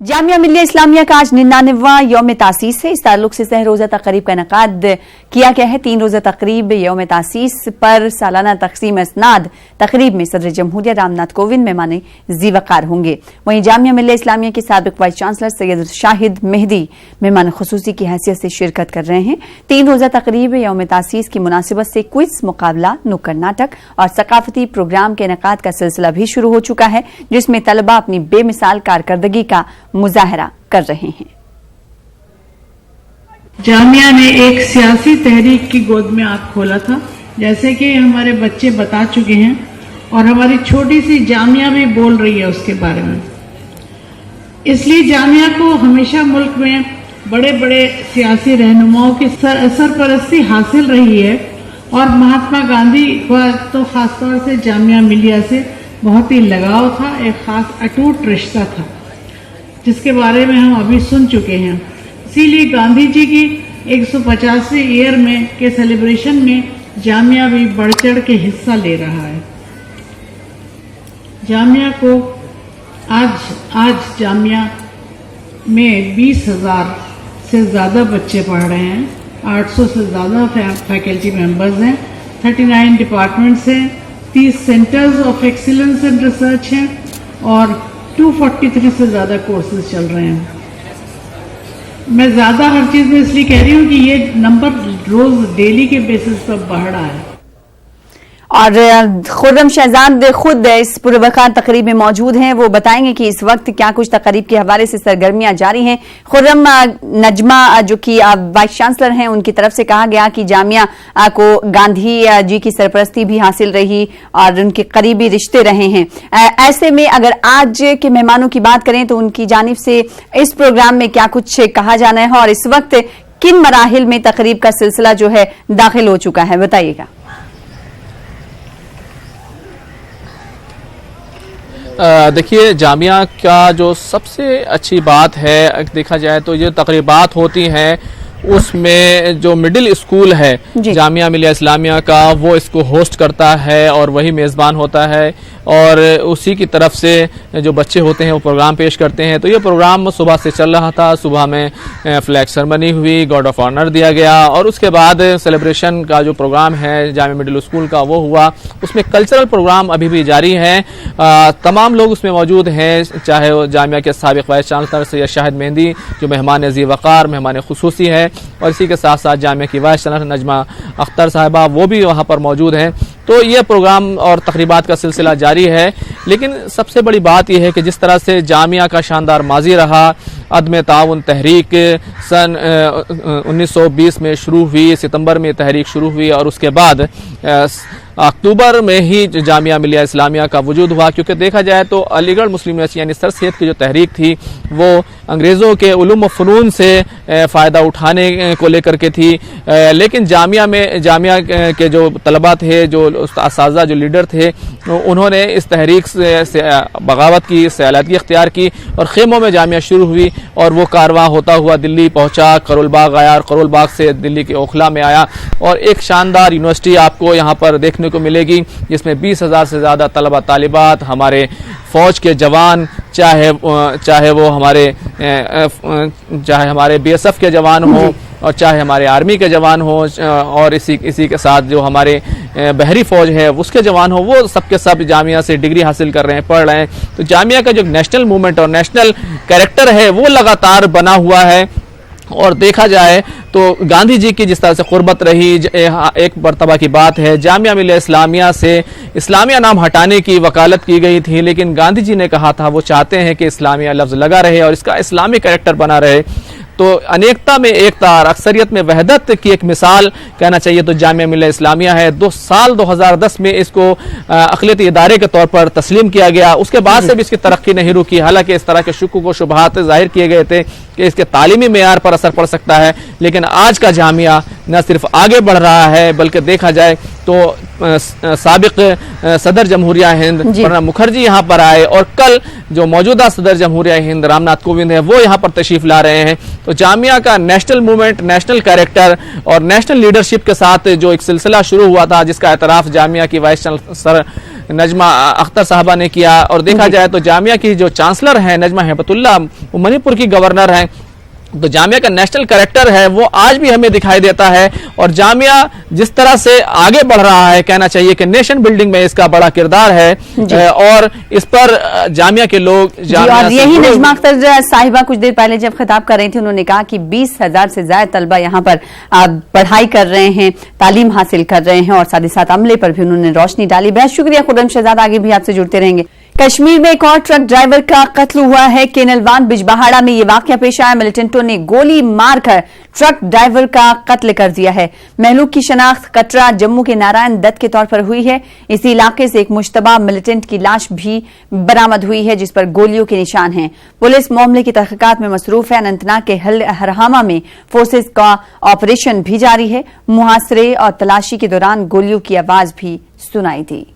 जामिया मिल्लिया इस्लामिया का आज 99वां यौम तासीस है। इस ताल्लुक से सह रोज़ा तकरीब का इनेकाद किया गया है। 3 रोज़ा तकरीब यौम तासीस पर सालाना तकसीम असनाद तकरीब में सदर जमहूरिया रामनाथ कोविंद मेहमान ज़ीवकार होंगे। वहीं जामिया मिल्लिया इस्लामिया के साबिक वाइस चांसलर सैयद शाहिद मेहदी मेहमान खुसूसी की हैसियत से शिरकत कर रहे हैं। 3 रोज़ा तकरीब यौम तासीस की मुनासिबत से क्विज मुकाबला, नुक्कड़ नाटक और सकाफती प्रोग्राम के इनेकाद का सिलसिला भी शुरू हो चुका है, जिसमें तलबा अपनी बेमिसाल कारकर्दगी का मुजाहरा कर रहे हैं। जामिया ने एक सियासी तहरीक की गोद में आँख खोला था, जैसे कि हमारे बच्चे बता चुके हैं, और हमारी छोटी सी जामिया भी बोल रही है उसके बारे में। इसलिए जामिया को हमेशा मुल्क में बड़े बड़े सियासी रहनुमाओं की सरपरस्ती हासिल रही है, और महात्मा गांधी का तो खासतौर से जामिया मिल्लिया से बहुत ही लगाव था, एक खास अटूट रिश्ता था, जिसके बारे में हम अभी सुन चुके हैं। इसीलिए गांधी जी की 150वीं ईयर में के सेलिब्रेशन में जामिया भी बढ़ चढ़ के हिस्सा ले रहा है। जामिया को आज जामिया में 20,000 से ज़्यादा बच्चे पढ़ रहे हैं, 800 से ज़्यादा फैकल्टी मेंबर्स हैं, 39 डिपार्टमेंट्स हैं, 30 centres of excellence and research हैं, और 243 से ज़्यादा कोर्सेज चल रहे हैं। मैं ज़्यादा हर चीज़ में इसलिए कह रही हूँ कि ये नंबर रोज़ डेली के बेसिस पर बढ़ रहा है। और खुर्रम शहजाद खुद इस पुरवकार तकरीब में मौजूद हैं। वो बताएंगे कि इस वक्त क्या कुछ तकरीब के हवाले से सरगर्मियां जारी हैं। खुर्रम, नजमा जो कि वाइस चांसलर हैं, उनकी तरफ से कहा गया कि जामिया को गांधी जी की सरपरस्ती भी हासिल रही और उनके करीबी रिश्ते रहे हैं। ऐसे में अगर आज के मेहमानों की बात करें तो उनकी जानिब से इस प्रोग्राम में क्या कुछ कहा जाना है और इस वक्त किन मराहिल में तकरीब का सिलसिला जो है दाखिल हो चुका है, बताइएगा। देखिए, जामिया का जो सबसे अच्छी बात है, देखा जाए तो ये तकरीबात होती हैं, उसमें जो मिडिल स्कूल है जामिया मिल्लिया इस्लामिया का, वो इसको होस्ट करता है और वही मेज़बान होता है, और उसी की तरफ से जो बच्चे होते हैं वो प्रोग्राम पेश करते हैं। तो ये प्रोग्राम सुबह से चल रहा था। सुबह में फ्लैग सेरेमनी हुई, गार्ड ऑफ ऑनर दिया गया, और उसके बाद सेलिब्रेशन का जो प्रोग्राम है जामिया मिडिल स्कूल का वो हुआ। उसमें कल्चरल प्रोग्राम अभी भी जारी हैं। तमाम लोग उसमें मौजूद हैं, चाहे वो जामिया के साबिक वाइस चांसलर सैयद शाहिद मेहदी जो मेहमान ज़ीवकार मेहमान खुसूसी है, और इसी के साथ साथ जामिया की वाइस चांसलर नजमा अख्तर साहिबा वो भी वहाँ पर मौजूद हैं। तो ये प्रोग्राम और तकरीबात का सिलसिला जारी है। लेकिन सबसे बड़ी बात यह है कि जिस तरह से जामिया का शानदार माजी रहा, अदम ताउन तहरीक सन 1920 में शुरू हुई, सितंबर में तहरीक शुरू हुई, और उसके बाद अक्टूबर में ही जामिया मिल्लिया इस्लामिया का वजूद हुआ। क्योंकि देखा जाए तो अलीगढ़ मुस्लिम यूनिवर्सिटी यानी सर सैयद की जो तहरीक थी वो अंग्रेज़ों के उलूम व फ़नून से फ़ायदा उठाने को लेकर के थी, लेकिन जामिया के जो तलबा थे, जो असातिज़ा, जो लीडर थे, उन्होंने इस तहरीक से बगावत की, सयालती इख्तियार की, और खेमों में जामिया शुरू हुई, और वो कारवां होता हुआ दिल्ली पहुँचा, करोल बाग आया, और करोल बाग से दिल्ली के ओखला में आया, और एक शानदार यूनिवर्सिटी आपको यहाँ पर देखने को मिलेगी, जिसमें 20,000 से ज़्यादा तलबा तालिबात, हमारे फ़ौज के जवान, चाहे वो हमारे BSF के जवान हों, और चाहे हमारे आर्मी के जवान हों, और इसी के साथ जो हमारे बहरी फ़ौज है उसके जवान हों, वो सबके सब जामिया से डिग्री हासिल कर रहे हैं, पढ़ रहे हैं। तो जामिया का जो नेशनल मूवमेंट और नेशनल कैरेक्टर है वो लगातार बना हुआ है। और देखा जाए तो गांधी जी की जिस तरह से क़ुर्बत रही, एक मरतबा की बात है, जामिया मिल्लिया इस्लामिया से इस्लामिया नाम हटाने की वकालत की गई थी, लेकिन गांधी जी ने कहा था वो चाहते हैं कि इस्लामिया लफ्ज़ लगा रहे और इसका इस्लामी कैरेक्टर बना रहे। तो अनेकता में एकता और अक्सरियत में वहदत की एक मिसाल कहना चाहिए तो जामिया मिल्लिया इस्लामिया है। 2010 में इसको अक़लियती इदारे के तौर पर तस्लीम किया गया। उसके बाद से भी इसकी तरक्की नहीं रुकी, हालांकि इस तरह के शुक्क व शुबहात ज़ाहिर किए गए थे कि इसके तालीमी मेयार पर असर पड़ सकता है, लेकिन आज का जामिया न सिर्फ आगे बढ़ रहा है, बल्कि देखा जाए तो साबिक सदर जमहूरिया हिंद प्रणब मुखर्जी यहाँ पर आए, और कल जो मौजूदा सदर जमहूरिया हिंद रामनाथ कोविंद है वो यहाँ पर तशरीफ ला रहे हैं। तो जामिया का नेशनल मूवमेंट, नेशनल कैरेक्टर और नेशनल लीडरशिप के साथ जो एक सिलसिला शुरू हुआ था, जिसका एतराफ़ जामिया की वाइस चांसलर नजमा अख्तर साहबा ने किया। और देखा जाए तो जामिया की जो चांसलर हैं नजमा हेबतुल्लाह, वो मणिपुर की गवर्नर हैं, तो जामिया का नेशनल कैरेक्टर है वो आज भी हमें दिखाई देता है। और जामिया जिस तरह से आगे बढ़ रहा है, कहना चाहिए कि नेशन बिल्डिंग में इसका बड़ा किरदार है। और इस पर जामिया के लोग और यही नजमा अख्तर साहिबा कुछ देर पहले जब खिताब कर रही थी, उन्होंने कहा कि 20,000 से ज्यादा तलबा यहाँ पर पढ़ाई कर रहे हैं, तालीम हासिल कर रहे हैं, और साथ ही साथ अमले पर भी उन्होंने रोशनी डाली। बेहद शुक्रिया खुर्रम शहजाद, आगे भी आपसे जुड़ते रहेंगे। कश्मीर में एक और ट्रक ड्राइवर का कत्ल हुआ है। केनलवान बिजबहाड़ा में ये वाकया पेश आया। मिलिटेंटों ने गोली मारकर ट्रक ड्राइवर का कत्ल कर दिया है। महलूक की शनाख्त कटरा जम्मू के नारायण दत्त के तौर पर हुई है। इसी इलाके से एक मुश्तबा मिलिटेंट की लाश भी बरामद हुई है, जिस पर गोलियों के निशान हैं। पुलिस मामले की तहकीकात में मसरूफ है। अनंतनाग के हरहामा में फोर्सेज का ऑपरेशन भी जारी है। मुहासरे और तलाशी के दौरान गोलियों की आवाज भी सुनाई दी।